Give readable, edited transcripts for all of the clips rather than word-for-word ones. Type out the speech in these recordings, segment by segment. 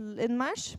till inmarsch.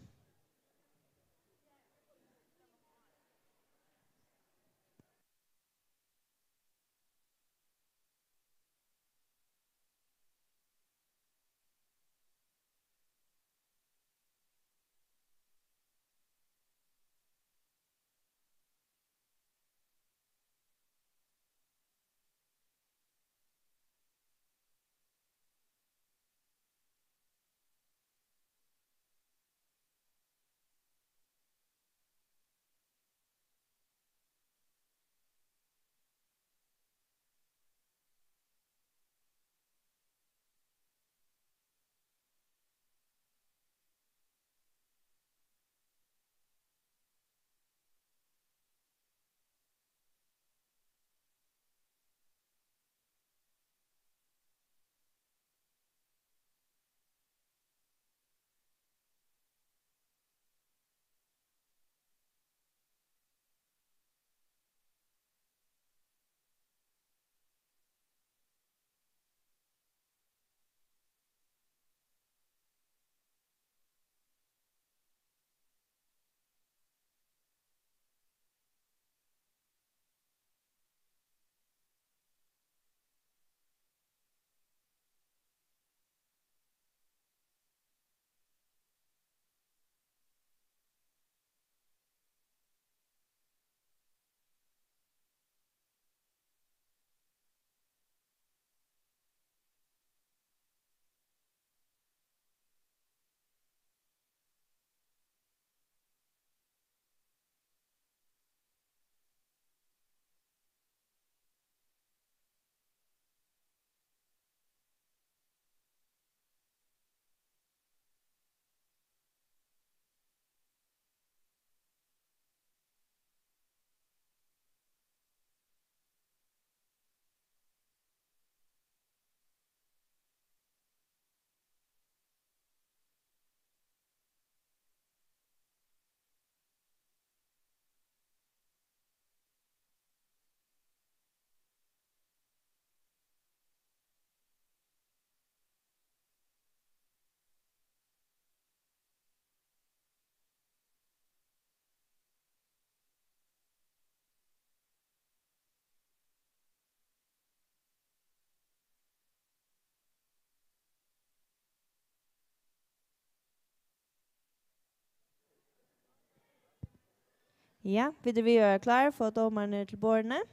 Ja, vill vi göra klar för domarna till borden?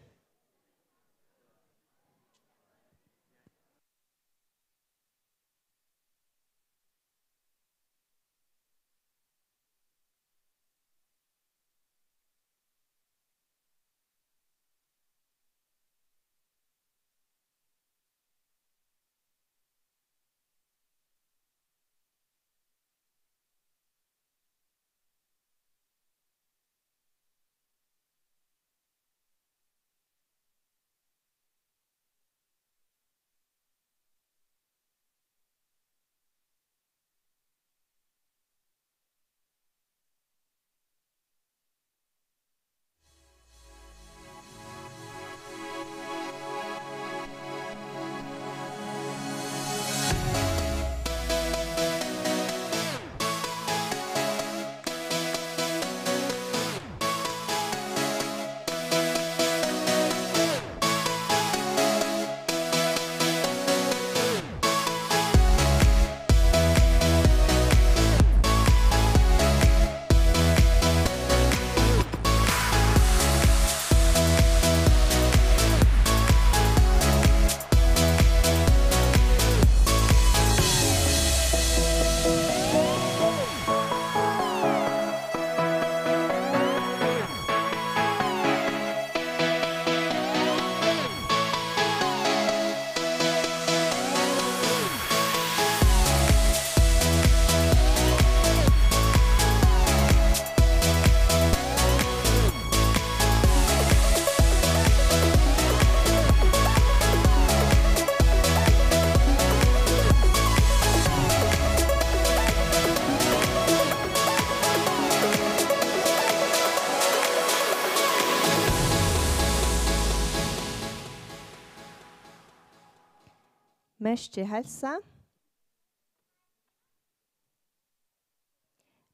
Mest til hälsa.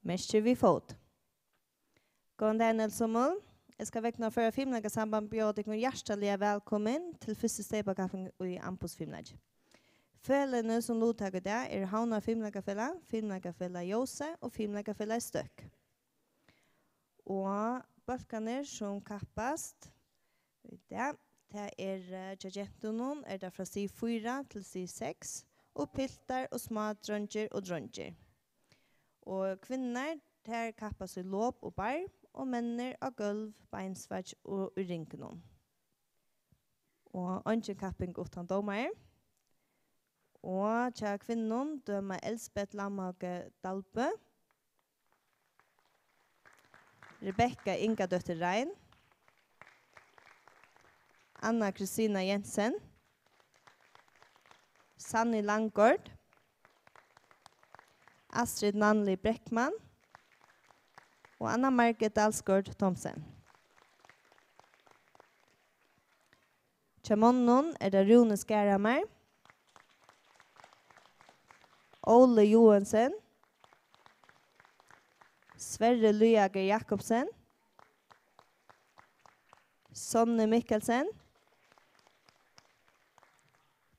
Mestre vi fot. Gående Daniel Sommel. Jeg skal vekkene for filmlaget samband bjør deg hjertelig velkommen til første stedbakaffen i Ampus filmlag. Fellene som lodtager det Havna filmlagerfella, filmlagerfella Jose og filmlagerfella Støk. Og balkaner som kappast, det Jajentunon det fra si 4 til si 6, og piltar og små dronger og dronger. Og kvinner, der kappas i låp og bar, og menner av gulv, beinsvart og rinkenon. Og ønske kapping utan domar. Og tja kvinnon dømer Elsbeth Lamhage Dalbø, Rebecca Inga Døtter Rein, Anna Kristina Jensen, Sanni Langgård, Astrid Nanli Breckman og Anna Margret Dalsgård Thomsen. Tjamonnon det Rune Skæramar, Ole Johansen, Sverre Lyager Jakobsen, Sonne Mikkelsen,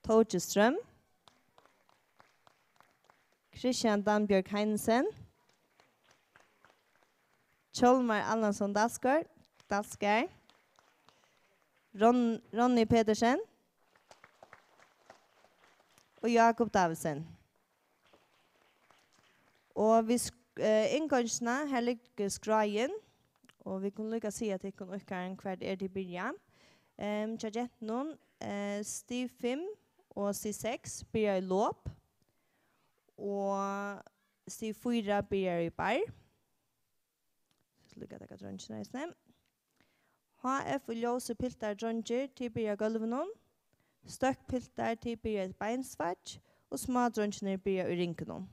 Torge Strøm, Christian Danbjørg Heinesen, Kjolmar Allansson Dalskar, Ronny Pedersen og Jakob Davidsen. Og vi inngångsene her ligger skraien, og vi kunne lykke si at jeg kunne ukkeren hver til byrja. Tjajetnon, stiv 5 og stiv 6 byrja i låp, og stiv 4 byrja i bar. Så lykke at jeg dronjer reisene. HF og ljøse piltar dronjer til byrja gulvenon, støkk piltar til byrja beinsvart, og små dronjene byrja i rinkenon.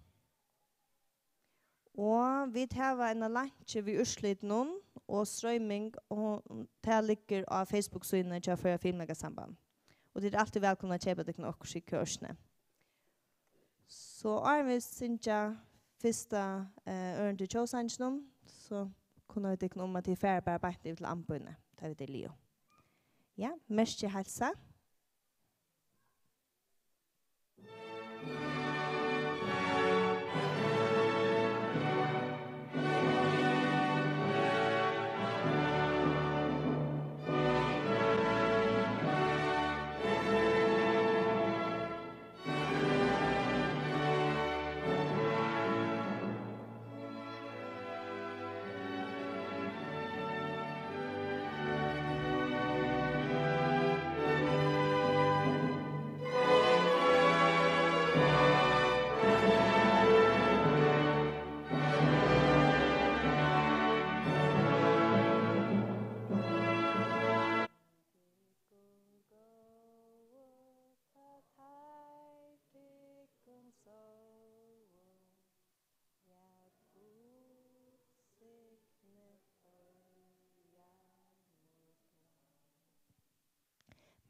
Og vi tar en lunch vi urslit noen, og strøyming, og det ligger av Facebook-synet til å føre filmlaget samband. Og det alltid velkommen å kjøpe deg noe i kursene. Så vi synes jeg første øren til Kjøsangen, så kunne vi deg om at de færre bare arbeidet til anbøyene. Det vi til Leo. Ja, mest helse.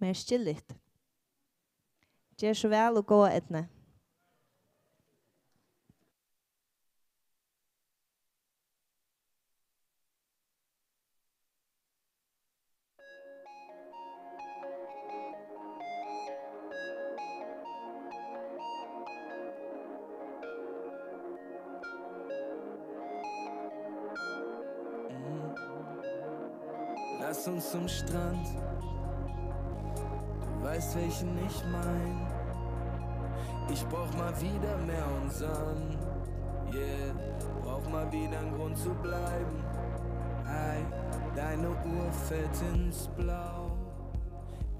Mer stilligt. Gjør så vel og gå etne. Lass uns zum Strand. Weißt, welchen ich mein. Ich brauch mal wieder mehr und Sonn. Yeah, brauch mal wieder einen Grund zu bleiben. Ei, deine Uhr fällt ins Blau.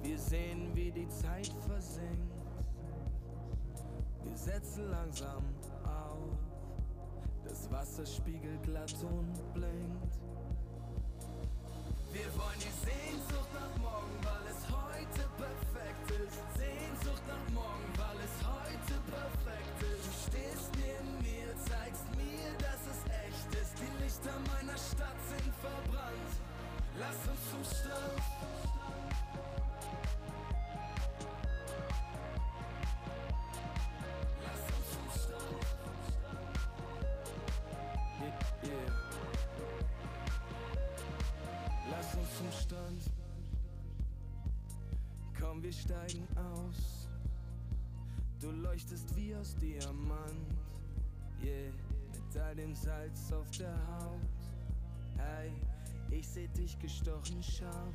Wir sehen, wie die Zeit versinkt. Wir setzen langsam auf. Das Wasser spiegelt glatt und blinkt. Wir wollen die Sehnsucht nach morgen, weil es heute perfekt ist. Sehnsucht nach morgen, weil es heute perfekt ist. Du stehst neben mir, zeigst mir, dass es echt ist. Die Lichter meiner Stadt sind verbrannt. Lass uns zum Strand. Lass uns zum Strand. Wir Komm, wir steigen aus. Du leuchtest wie aus Diamant, yeah, mit all dem Salz auf der Haut. Hey, ich seh dich gestochen scharf.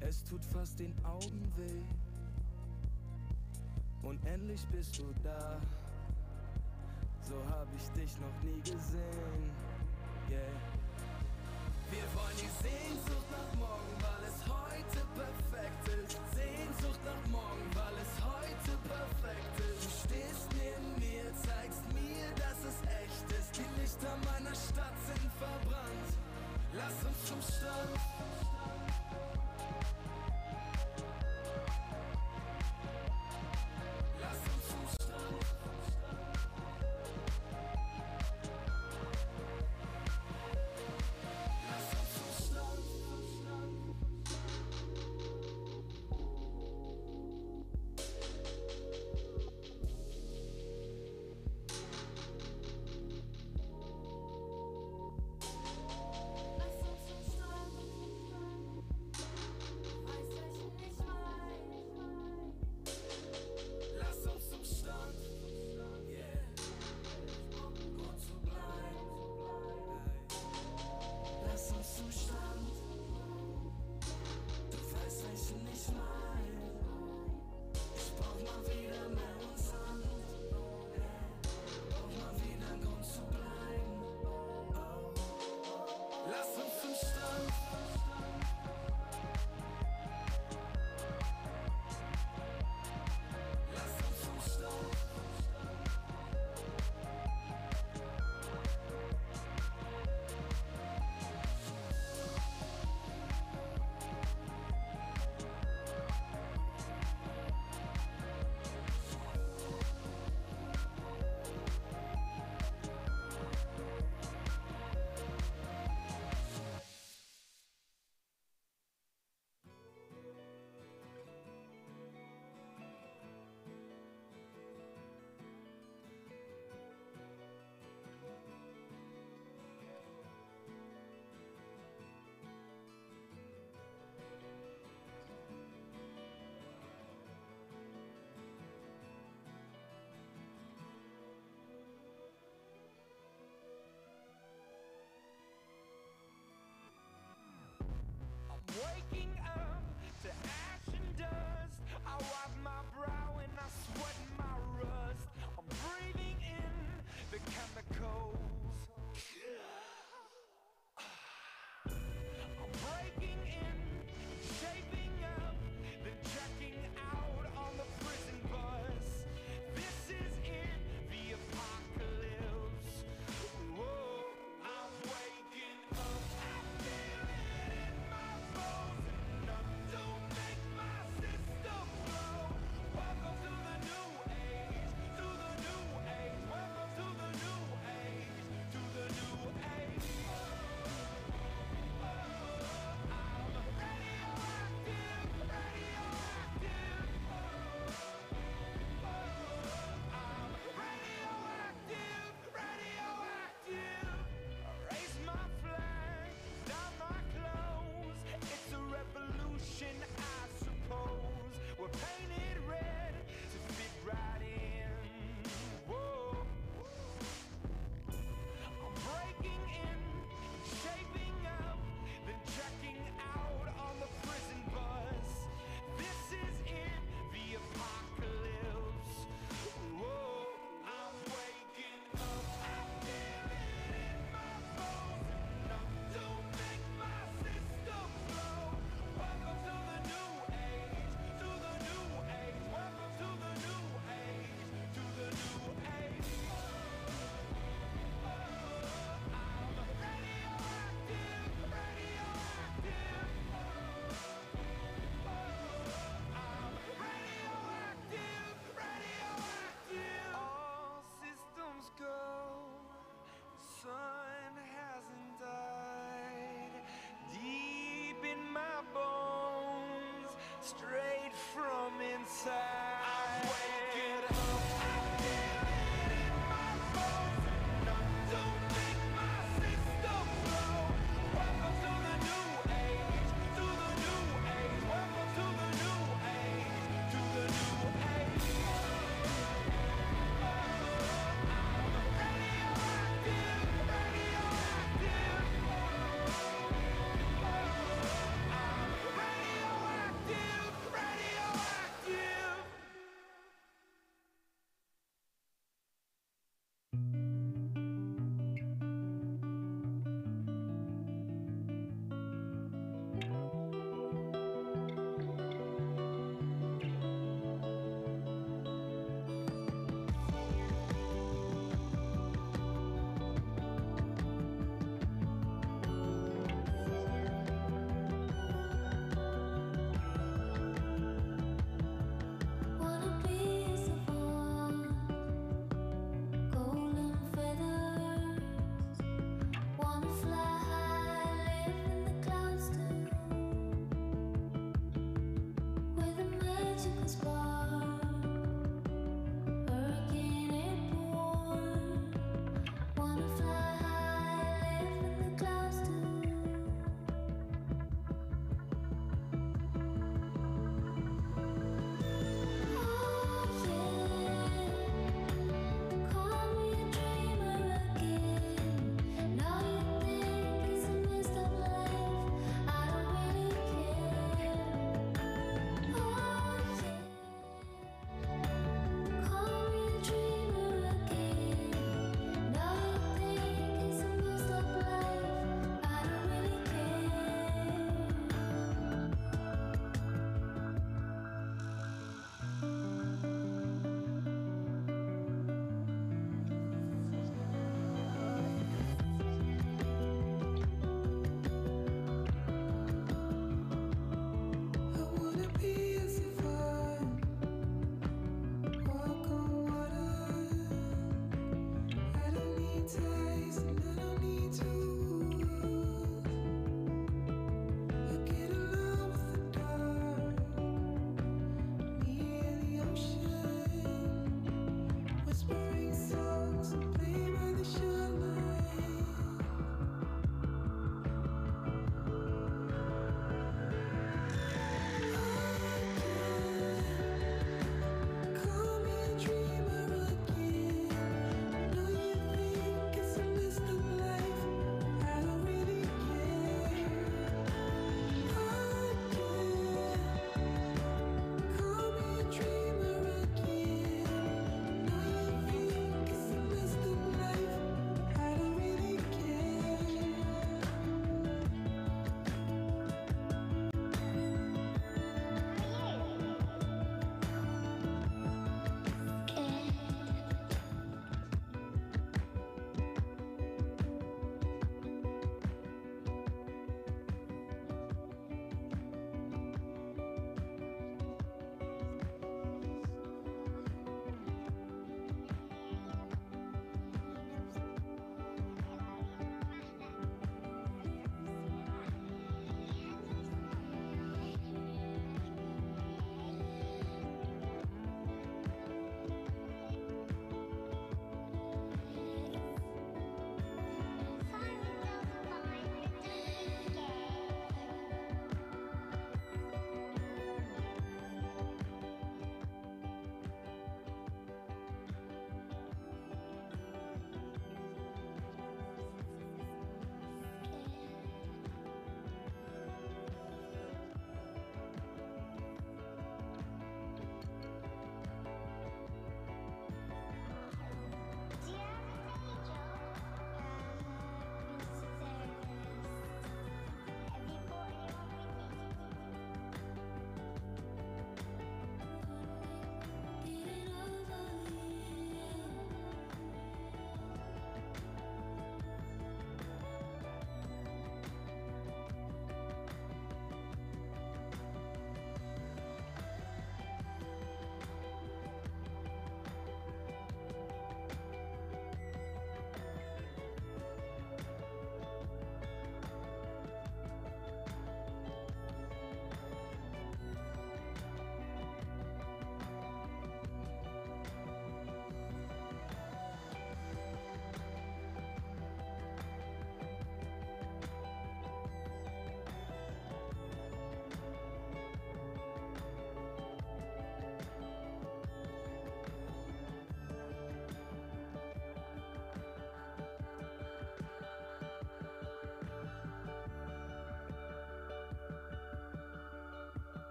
Es tut fast den Augen weh. Und endlich bist du da. So hab ich dich noch nie gesehen, yeah. Wir wollen die Sehnsucht nach morgen, weil es heute perfekt ist. Sehnsucht nach morgen, weil es heute perfekt ist. Du stehst neben mir, zeigst mir, dass es echt ist. Die Lichter meiner Stadt sind verbrannt. Lass uns zum Strand. Lass uns zum Strand. Waking up to ash and dust. I wipe my brow and I sweat my rust. I'm breathing in the chemicals. I'm breaking in, shaping up, then checking out on the prison bus. This is it, the apocalypse. Whoa, I'm waking up. I feel it in my bones. Enough to make my system blow. Welcome to the new age, to the new age. Welcome to the new age.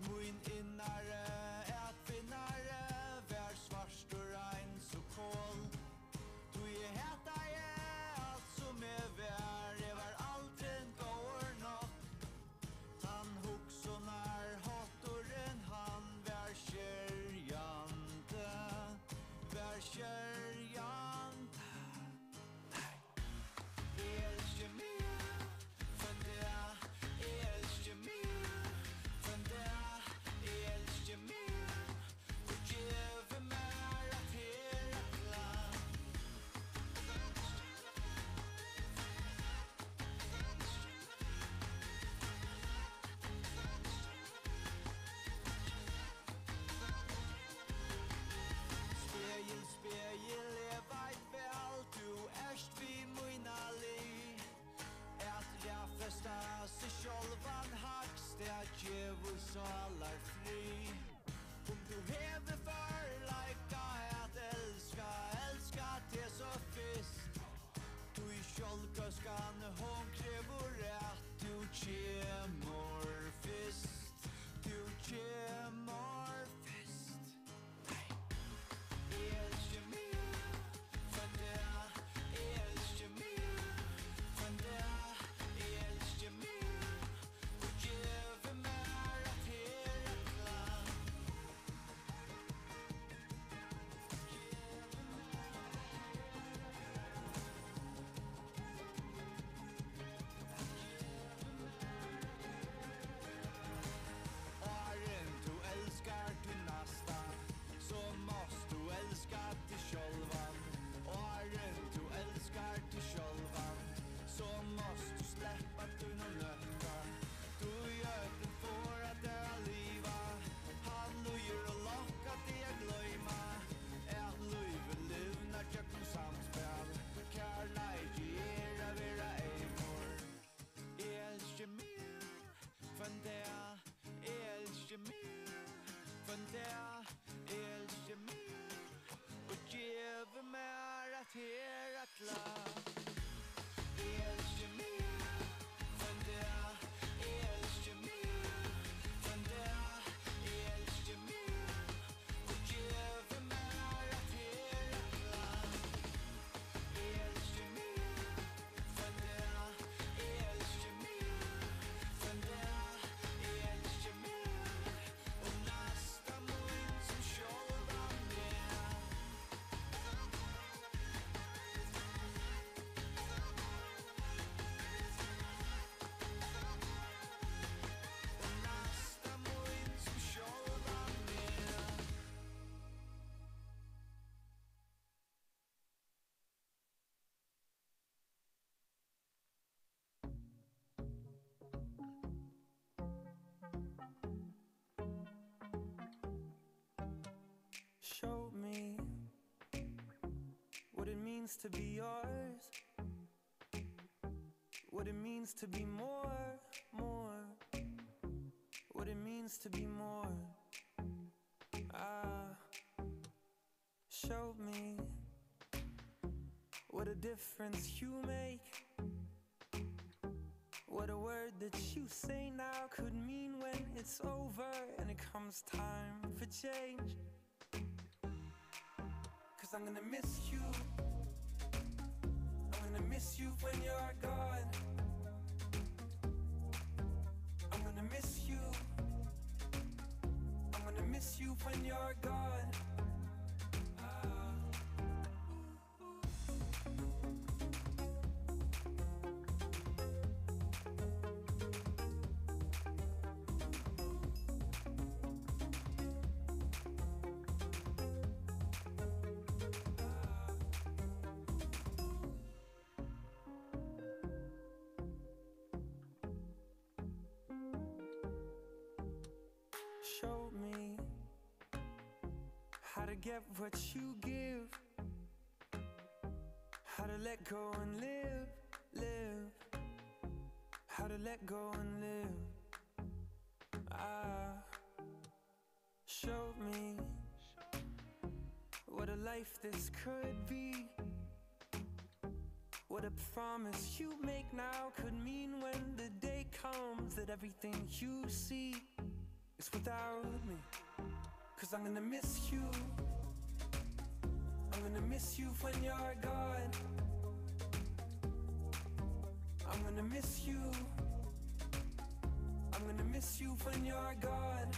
Min innare at finnare vær svarstur ein så kål. Du er heta alt som var aldri en gåer nok. Han hugsonar hottoren han vær kjærjande, vær kjærjande. Elsker mig, for det elsker mig, for det elsker mig. Og gjeve meg at herakla. Spegel, spegel, jeg veit vel, du erst vi mina li. At rafesta seg sjolvan hakst, at djevul salar fri. Om du hever for leika at elska, elska til så fyrst. Du i sjolvgøskan, hon krever at du kjemor fyrst. Du kjemor fyrst. Elsker mig, for det elsker mig, for det elsker mig. Og gjeve meg at herakla. Åren du elskar din nästa, så måste du älska dig självan. Åren du elskar dig självan, så måste du släppa dina nötter. Du gör det för att det är liva. Han lujer och lockar dig att glömma. Att livet livnar tjöken samspel. Kärlek ger av era ägor. Älskar mig, för det älskar mig, för det älskar mig. Och gjeve mig att herakla. Älskar mig, för det älskar mig, för det älskar mig. Och gjeve mig att herakla. Älskar mig, för det älskar mig, för det älskar mig. Och nästa mun som sjolvan med. Och nästa mun som sjolvan med. Show me what it means to be yours, what it means to be more, what it means to be more. Show me what a difference you make, what a word that you say now could mean when it's over and it comes time for change. 'Cause I'm gonna miss you, I'm gonna miss you when you're gone. I'm gonna miss you, I'm gonna miss you when you're gone. Show me how to get what you give, how to let go and live, how to let go and live. Show me what a life this could be, what a promise you make now could mean when the day comes that everything you see is else without me. Cause I'm gonna miss you. I'm gonna miss you when you're gone. I'm gonna miss you. I'm gonna miss you when you're gone.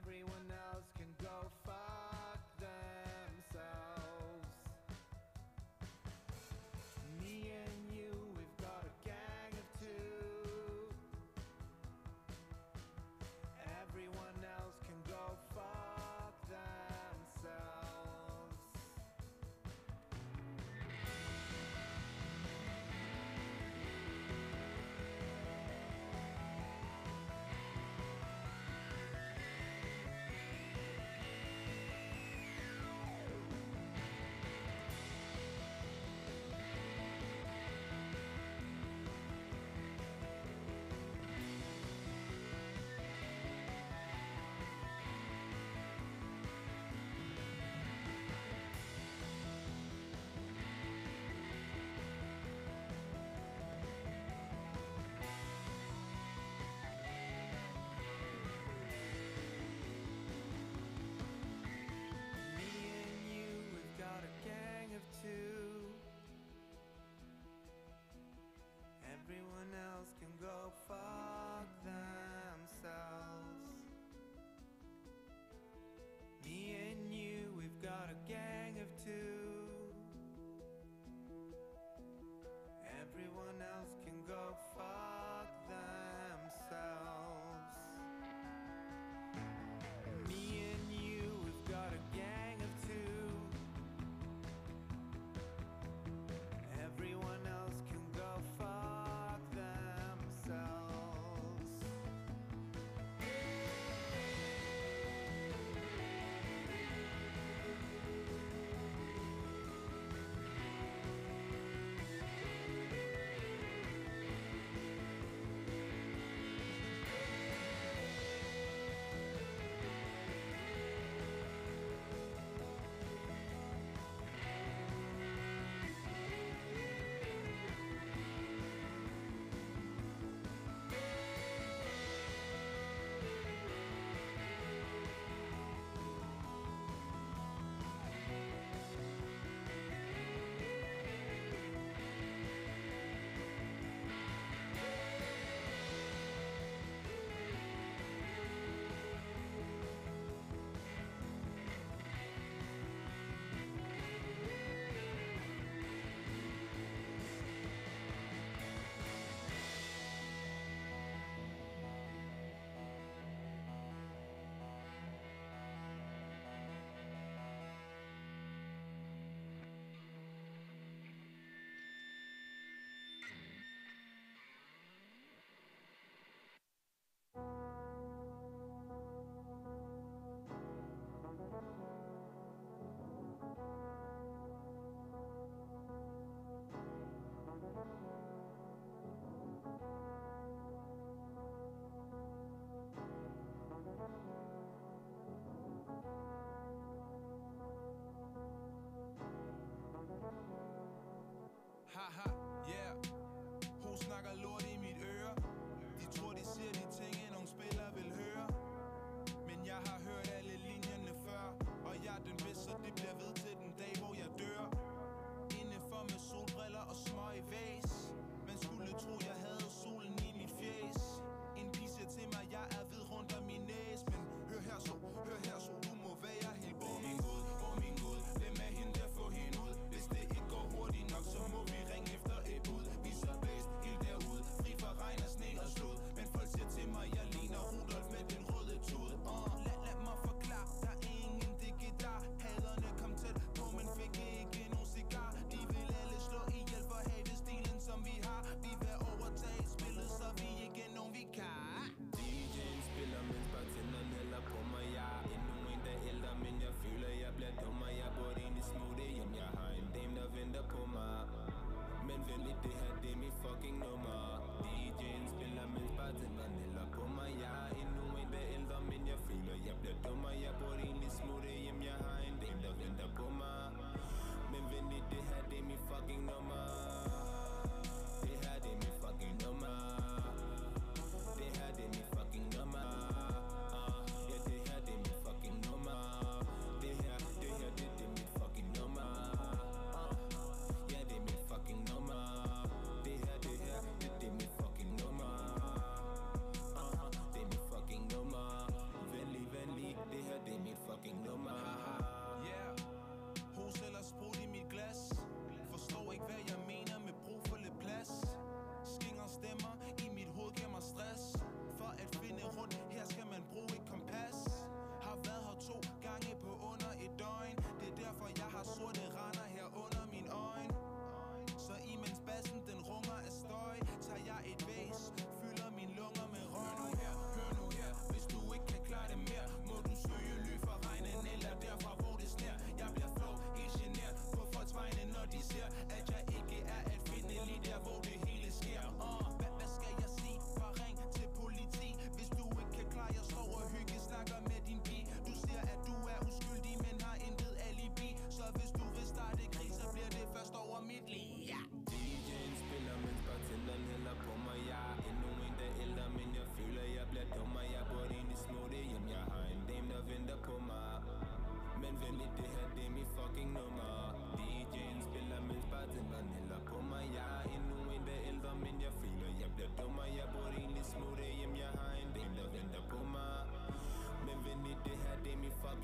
Everyone else can go fuck themselves. Me and you, we've got a gang of two. Everyone else can go fuck themselves.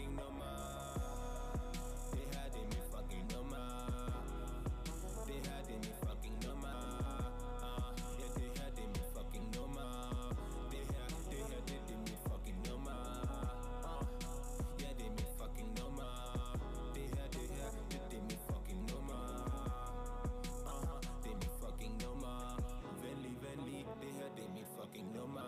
fucking nummer. Det her det er mit fucking nummer. Det her det er mit fucking nummer. Ja, det her det er mit fucking nummer. Det her det er mit fucking nummer. Ja, det er mit fucking nummer. Det her det er mit fucking nummer. Det er mit fucking nummer. Venlig, det her det er mit fucking nummer.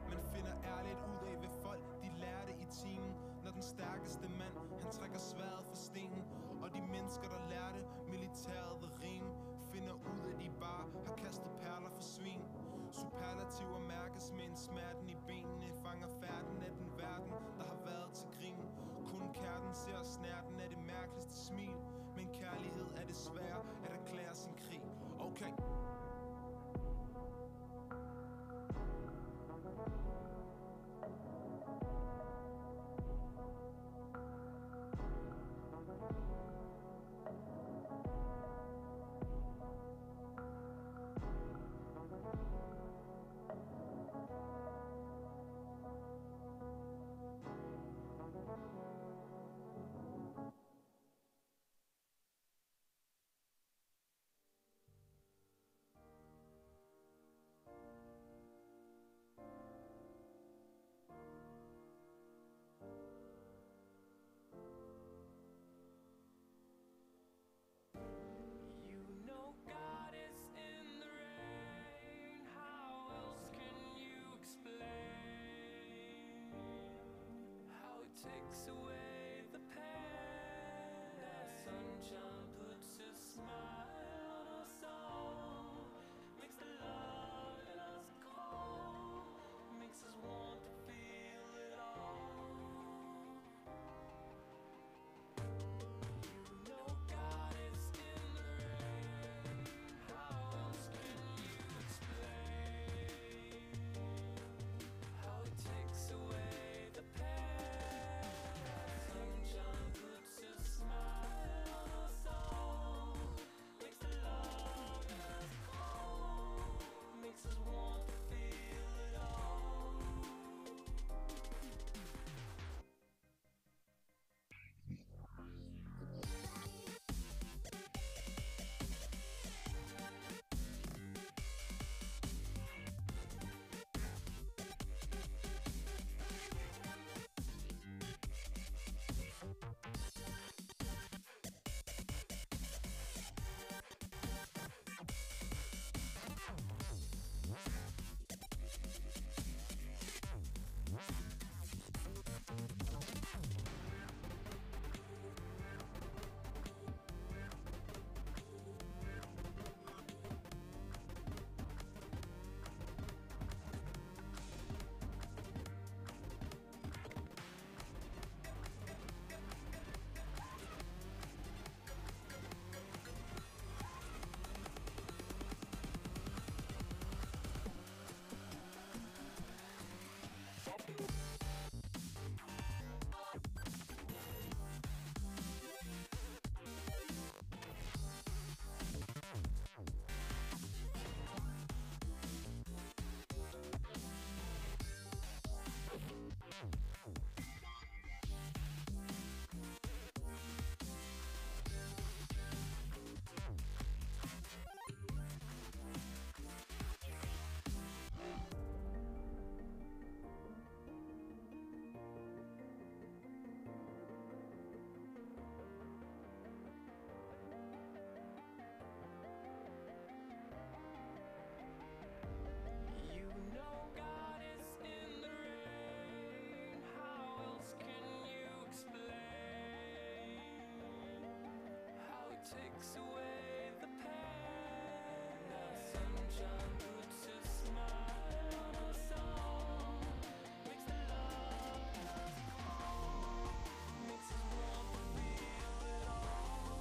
Man finder ærligt ud af, hvad folk de lærte i timen. Når den stærkeste mand, han trækker sværdet fra stenen. Og de mennesker, der lærte militæret ved rim, finder ud af, de bare har kastet perler for svin. Superlativer mærkes med en smerten i benene. Fanger færden af den verden, der har været til grin. Kun kærten ser snærten af det mærkeligste smil. Men kærlighed er det svære at erklære sin krig. Okay. You know God is in the rain. How else can you explain how it takes away the pain? That sunshine puts a smile on us all, makes the love in us cold, makes us want to feel it all. You know God is in the rain. How else can you explain how it takes away the pain? Sunshine puts a smile on us all, makes the love in us cold, makes us want to feel it all. You know God is in the rain. How else can you explain how it takes away the pain? That sunshine puts a smile on us all, makes the love in us cold, makes us want to feel it all.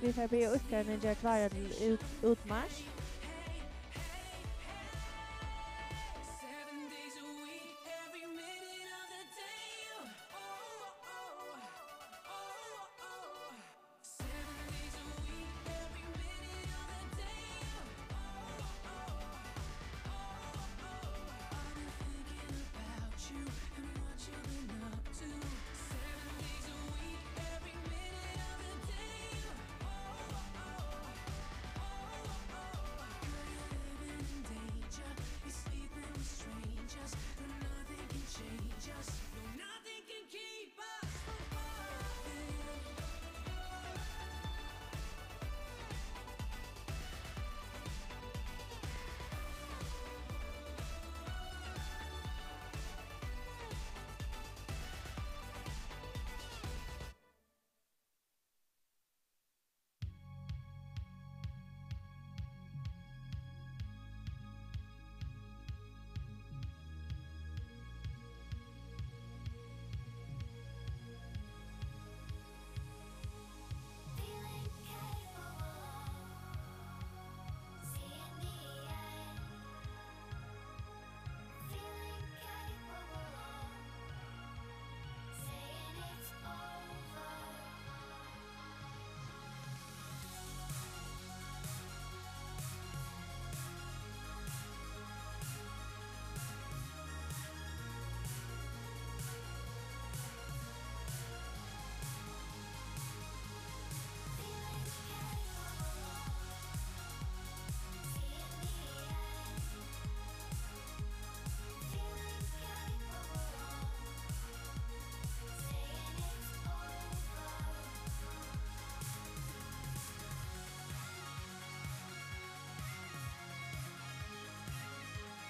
Vi får be uppgården göra klara till utmarsch. 7 days a week, every minute of the day. Oh, oh, oh, oh. 7 days a week, every minute of the day. Oh, oh, oh. I've been thinking about you and what you've been up to. 7 days a week, every minute of the day. Oh, oh, girl, you're living in danger. You're sleeping with strangers, but nothing can change us. No, nothing can keep us from falling. Feeling capable, seeing the end. Feeling capable, saying it's over. Feeling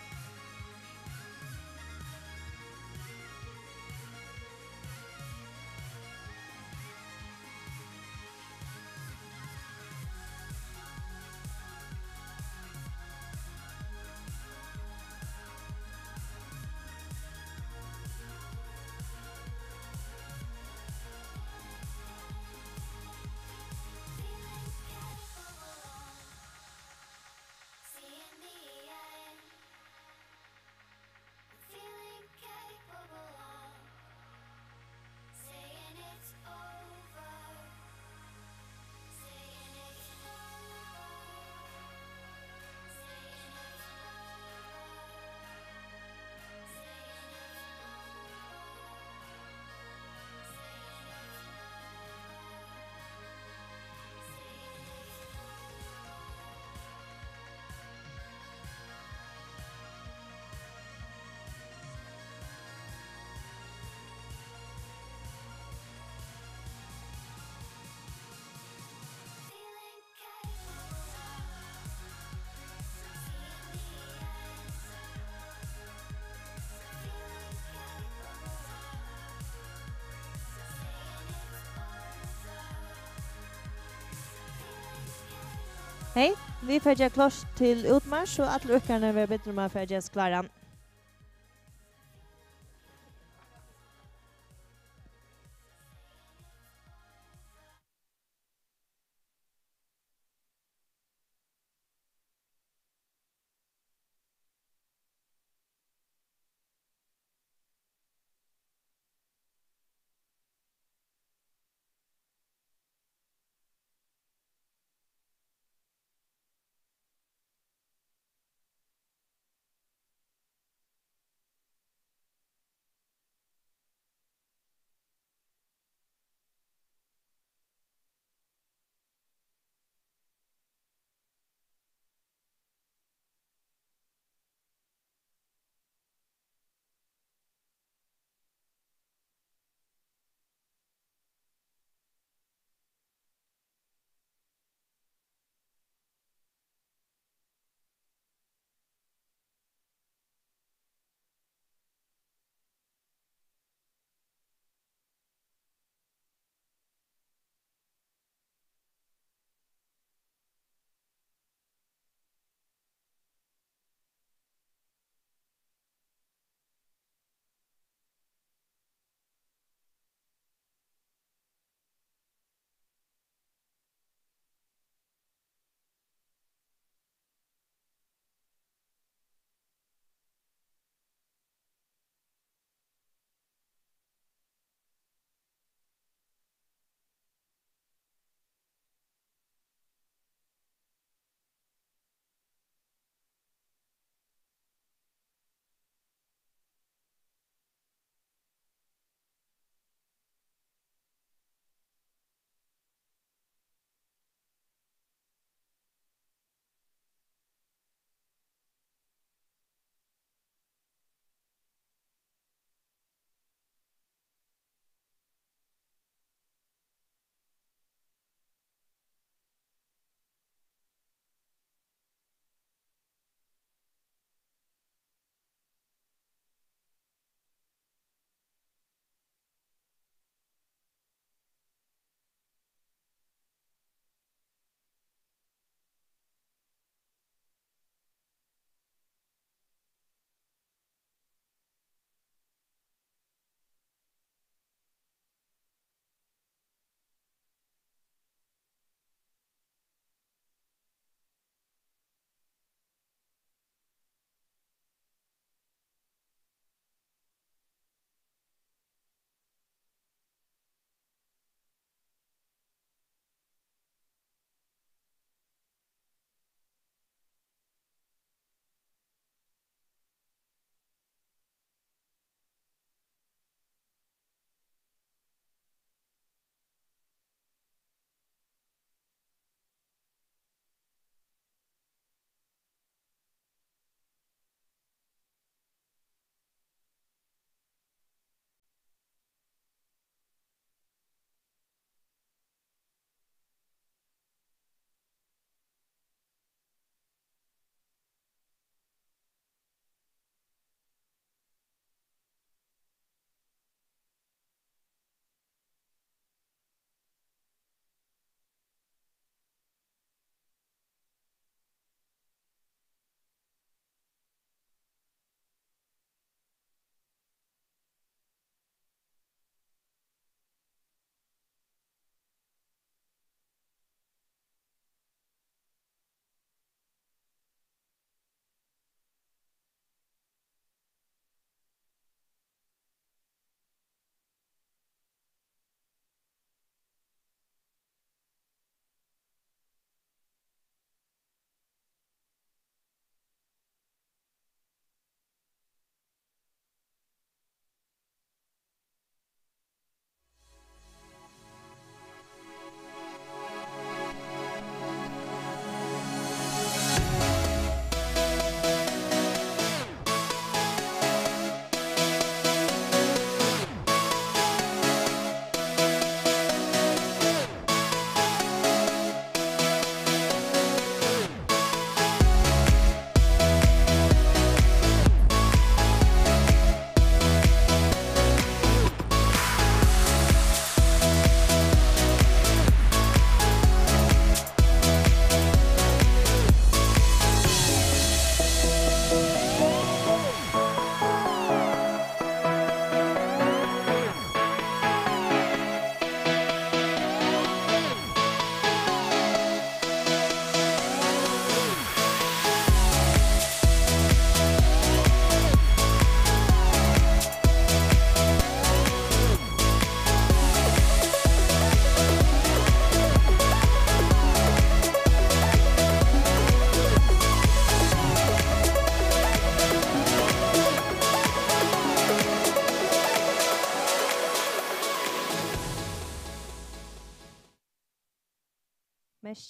capable, seeing the end. Feeling capable, saying it's Feeling capable, seeing the end. Feeling capable, saying it's over. Saying it's over. Saying it's over. Feeling capable, seeing the end. Feeling capable, saying it's over. Hej, vi får göra klart till utmarsch och alla uppgården är bättre om man får göra klara.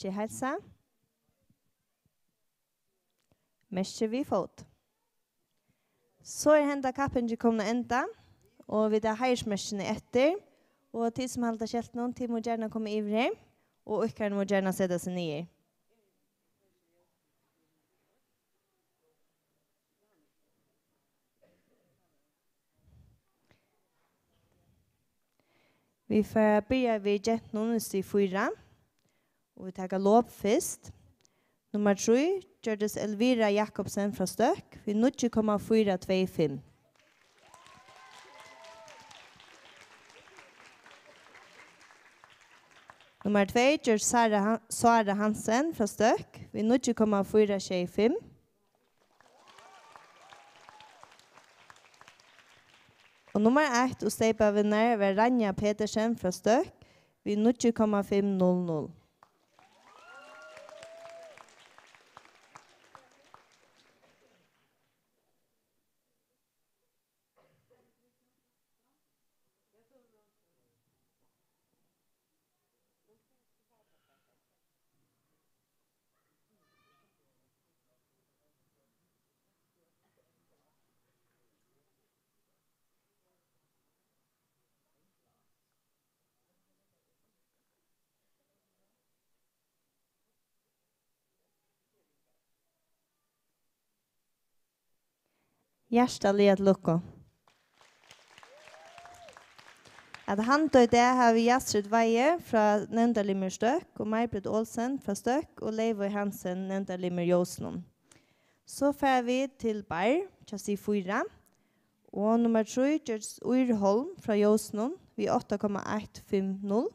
Merker hälsa. Merker vi fot. Så hända kappen ju komna ända. Och vi där heirsmerkene etter. Och till som halta kjelt någon till må gärna komma över här. Och ykkar må gärna sätta sig ner. Vi får börja vid Jetnon i 4. Och vi tar låp först. Nummer 3, gjordes Elvira Jakobsen fra Støk. Vi 0,425. Nummer 2, gjør Sara Hansen fra Støk. Vi 0,425. Og nummer 1, og steipa vinner var Ranja Petersen fra Støk. Vi 0,500. Hjertelig lukko. At han tog det har vi Jastrid Veie fra Nendalimmer Støk og Marbrid Olsen fra Støk og Leivor Hansen Nendalimmer Jåsnon. Så fer vi til Bar, Chassi 4. Og nummer 3, Gjørs Urholm fra Jåsnon, vi 8,150.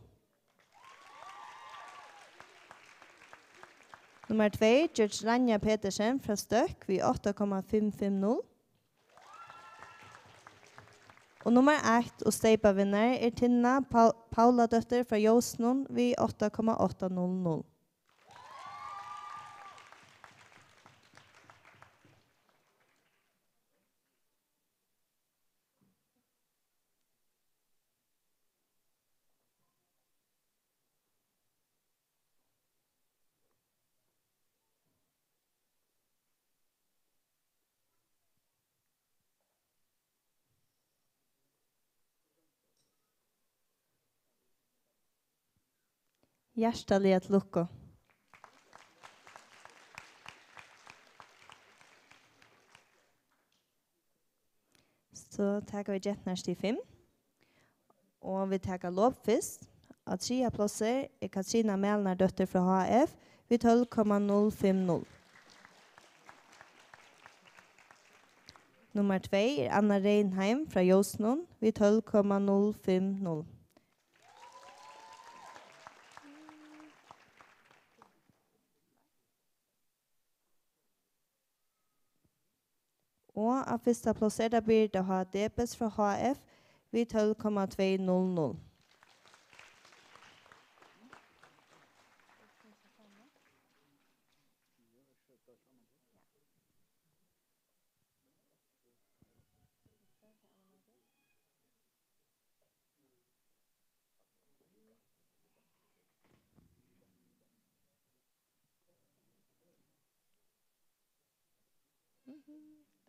Nummer 2, Gjørs Ranja Petersen fra Støk, vi 8,550. Og nummer 1 og steipa vinner Tina Paula Døtter fra Jåsnon, vi 8,800. Hjertelig lukko. Så tar vi Jetners til 5. Og vi tar lov først. Av 3 plasser er Katrina Melnar Døtter fra HF. Vi 12,050. Nummer 2 er Anna Reinheim fra Jåsnon. Vi 12,050. Og av første plass er det Birte H. Debes fra HF, vi 12,200.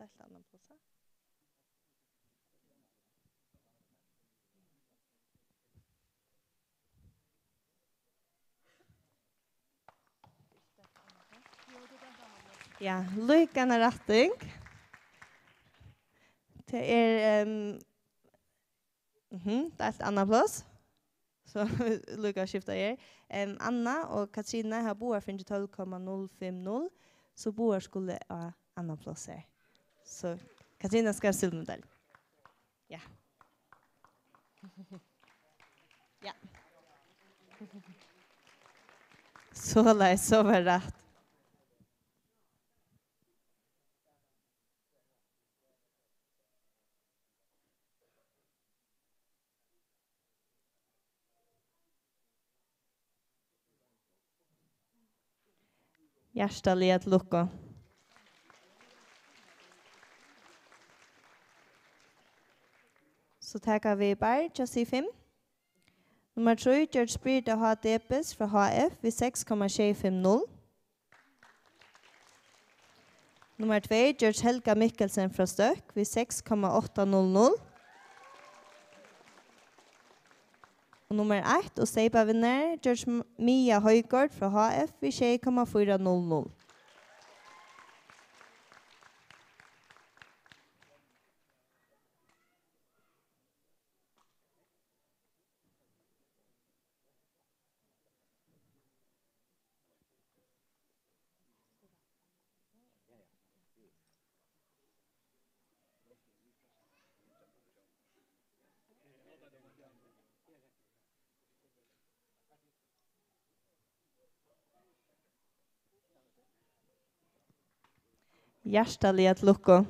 Det er et annet plass. Ja, lykkende retning. Det er det er et annet plass. Så lykke skifte her. Anna og Katrina har boet for 12,050, så boet skulle ha annan plats här. Så Katrina ska stilla modell. Ja. Ja. Så var rätt. Hjertelig lukko. Så tackar vi bara Chassi 5. Nummer 3, George Birta H. Depes fra HF vid 6,650. Nummer 2, George Helga Mikkelsen fra Støk vid 6,800. Og nummer 1, og Seiba vinner, George Mia Højgaard fra HF vid 6,400. Hjertelig at lukke.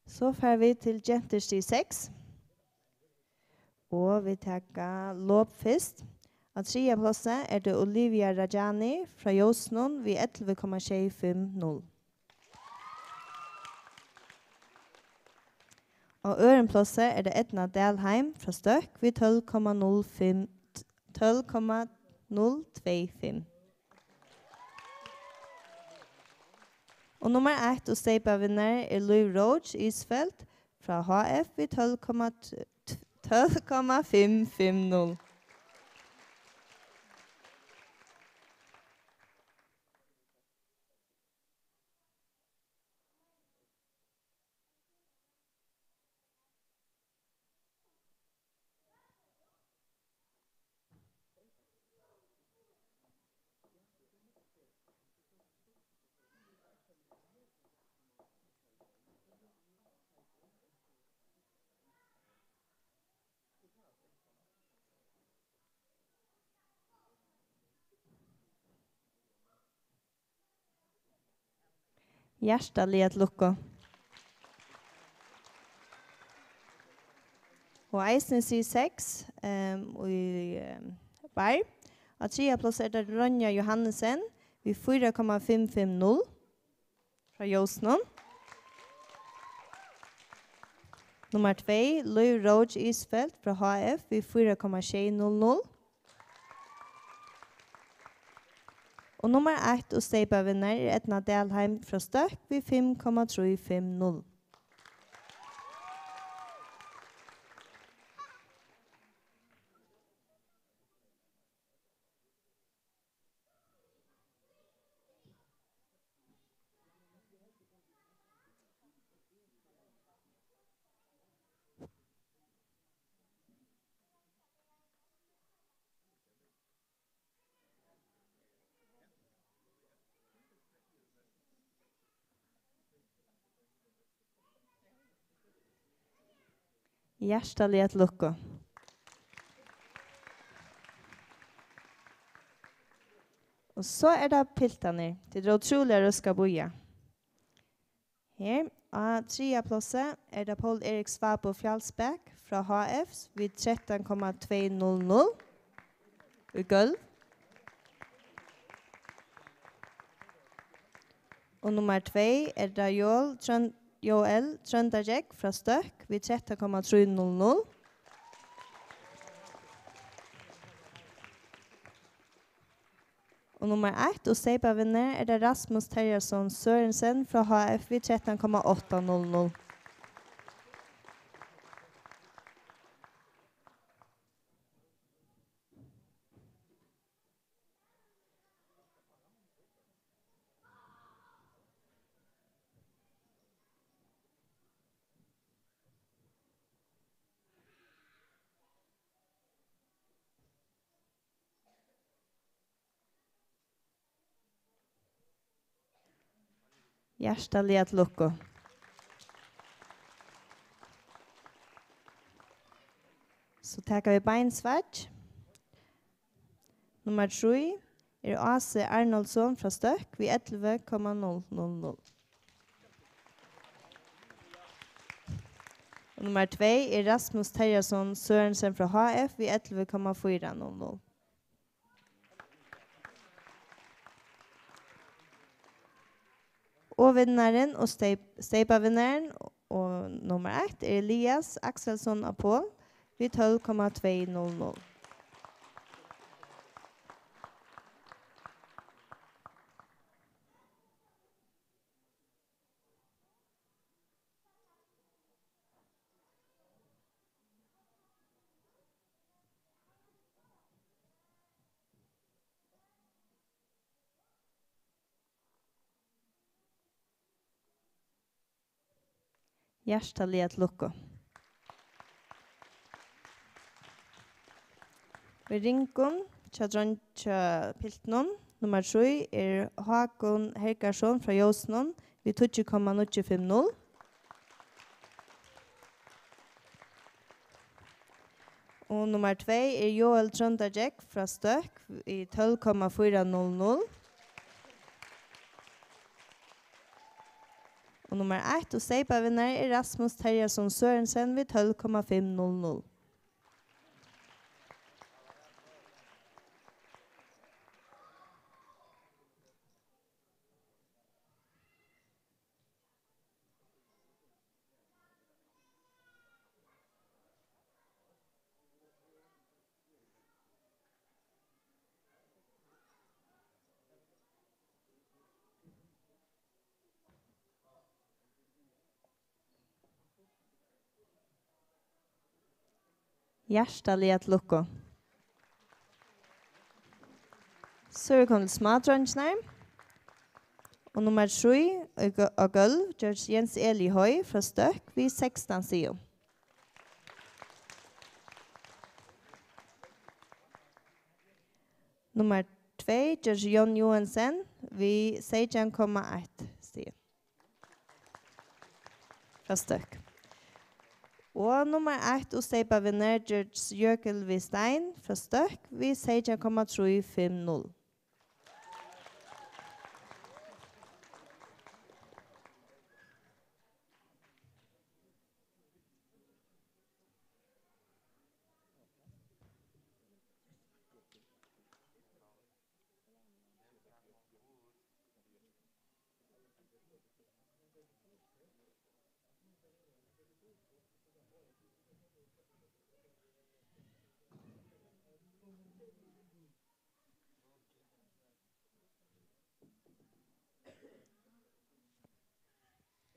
Så får vi til Genterstig 6. Og vi tar lopp først. Av 3. plasset er det Olivia Rajani fra Josnon vid 11,650. Og ørenplasset er det Edna Dalheim fra Støk vid 12,025. Og nummer 1 og Seiba vinner er Louis Roach Isfeldt fra HF vid 12,550. Hjertelig at lukke. Og eisen sier 6 i bar. Av 3. plass er det Ronja Johannesen vid 4,550 fra Josnon. Nummer 2, Louis Roach Isfeldt fra HF vid 4,600. Og nummer 1 og Seiba vinner er Edna Dalheim fra Støk vid 5,350. Hjertelig at lukke. Og så er det piltene. Det er utrolig å skal boja. Her, av 3. plasset er det Paul Erik Svabo Fjallsbæk fra HF vid 13,200 i gulv. Og nummer 2 er det Joel Trøndarjek fra Støk vid 13,300. Og nummer 1 og Seiba vinner er det Rasmus Terjesson Sørensen fra HF vid 13,800. Hjertelig at lukke. Så tar vi beinsvart. Nummer 3 er Ase Arnoldsson fra Støk vid 11,000. Og nummer 2 er Rasmus Terjesson Sørensen fra HF vid 11,400. Och vinnaren och steipa-vinnaren och nummer 1 är Elias Axelsson Apol vid 12,200. Hjärtaliga att lucka. Vi rinkon tja piltnon. Nummer 3 är Håkon Herkarsson från Josnon vid 20,950. Och nummer 2 är Joel Trondajek från Stök i 12,400. Och nummer 1 och steipa-vinnare är Rasmus Terjesson Sørensen vid 12,500. Hjärtaliga att lucka. Så vi kommer till smadrönsnar. Och nummer 3 och gulv görs Jens Eli Høj från Stök vid 16 sidor. Nummer 2 görs Jon Johansen vid 16,1 sidor. Från Stök. Og nummer 1 og steipa-vinner George Jørkel Vistein fra Støk vid 16,350.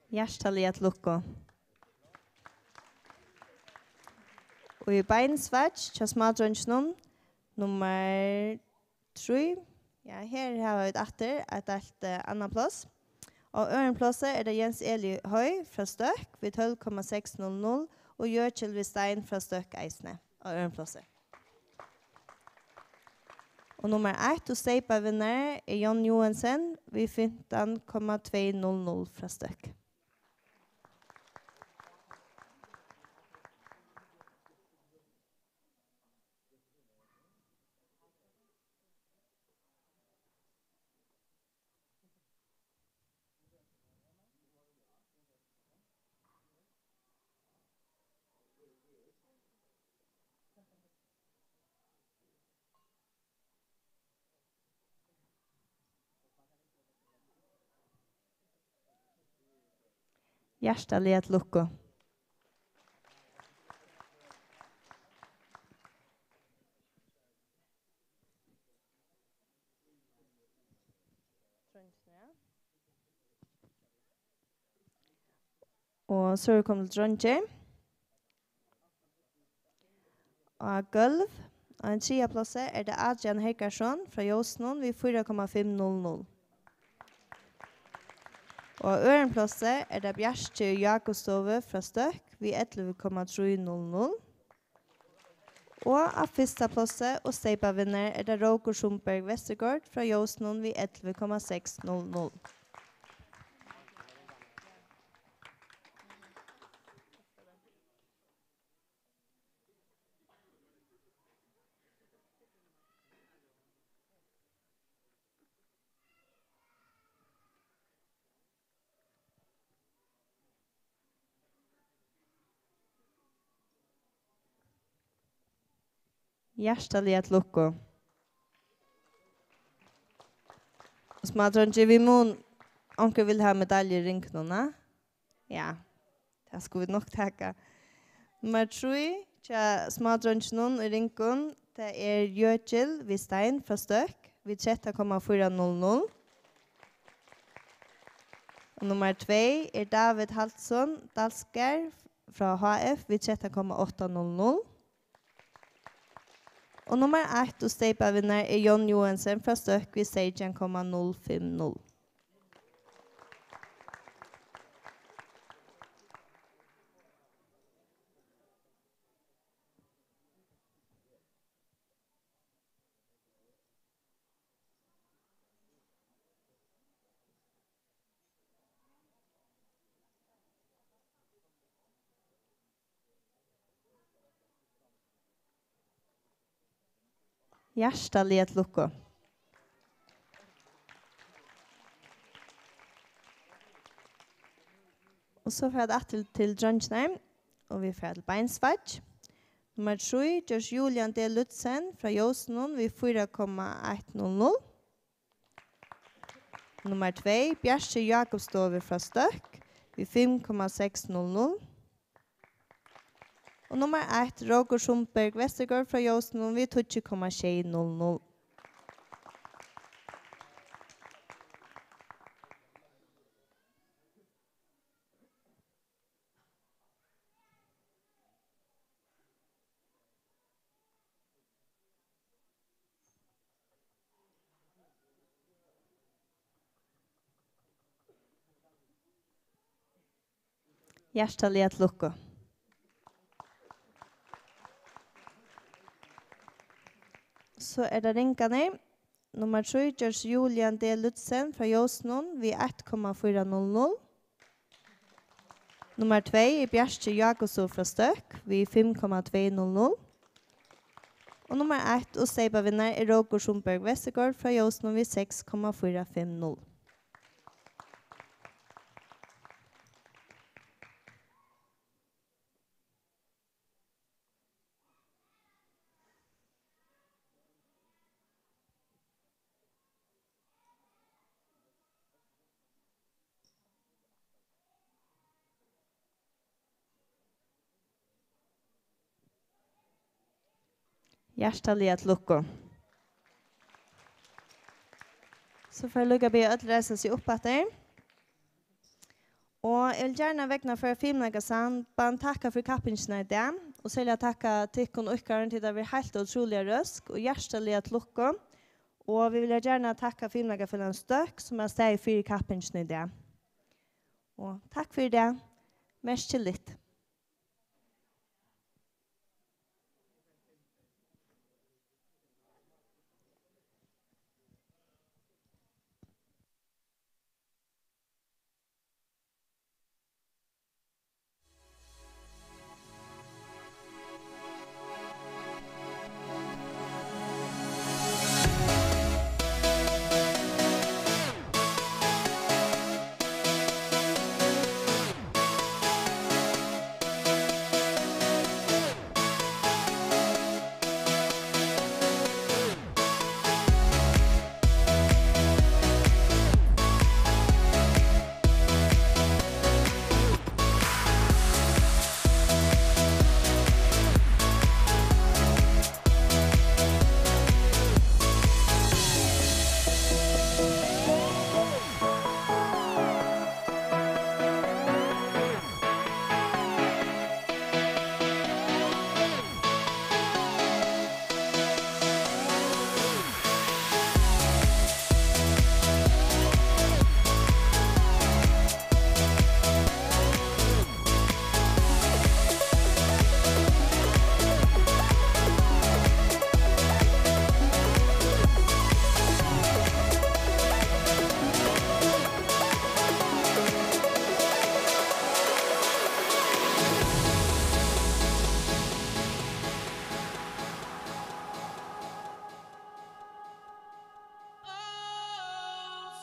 Hjärtaliga att lucka. Och i beinsvats tja smadrönsnon nummer 3. Ja, här har vi ett allt annan plats. Och örenplatser är det Jens Eli Høj från Stök vid 12,600 och Jørkel Vistein från Stök Eisne och örenplatser. Och nummer 1 och steipa-vinnare är Jon Johansen vid 15,200 från Stök. Hjärtaliga att lucka. Och så kommer till dronje. Och gulv. Och en tredje plats är det Adrian Herkarsson från Josnon vid 4,500. Og ørenplasset er det Bjarke Jakobstove fra Støk vid 11,300. Og av første plasset og steipa-vinner er det Roger Sundberg Vestergaard fra Josnon vid 11,600. Hjärtaliga att lucka. Smadrönsje vi mun Onkel vill ha medaljer i ringnarna. Ja, det skulle vi nok tacka. Nummer 3, tja smadrønsjonen i ringen, det Jøkjel Vistein fra Støk, vid 13,400. Og nummer 2 David Halsson Dalskar fra HF vid 13,800. Og nummer 1 og steipa-vinner Jon Johansen fra Støk vid 16,050. Hjertelig et lukko. Og så får jeg til Drønsheim, og vi får til Beinsvart. Nummer 3, Josh Julian D. Lutzen fra Jøsenen ved 4,100. Nummer 2, Bjerse Jakobstove fra Støk ved 5,600. Og nummer 1, Roger Sundberg Vestergaard fra Jøsenen ved 20,600. Hjertelig et lukko. Så det ringene. Nummer 3, George Julian D. Lutzen fra Jøsenen ved 1,400. Nummer 2 Bjerke Jakobstov fra Støk ved 5,200. Og nummer 1 og steipa-vinner Roger Sundberg Vestergaard fra Jøsenen ved 6,450. Hjertelig et lukko. Så får jeg lukke be å reise seg opp etter. Og jeg vil gjerne vekne for filmlegasen, bare takke for kappingene i dag, og selv takke tikkene og ukkeren til det blir helt utrolig røsk, og hjertelig et lukko. Og vi vil gjerne takke filmlegasen Støk, som er steg for kappingene i dag. Og takk for det. Mest til litt.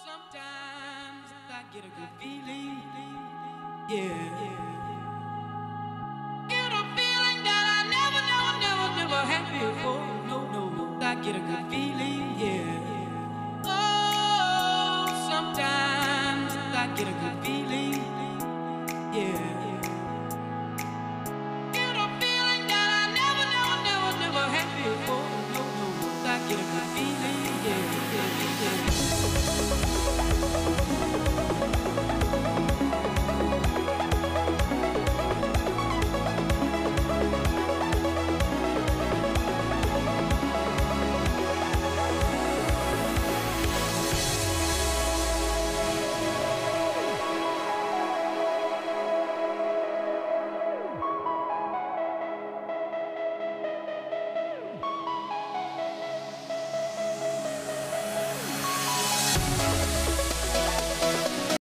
Sometimes I get a good feeling, yeah.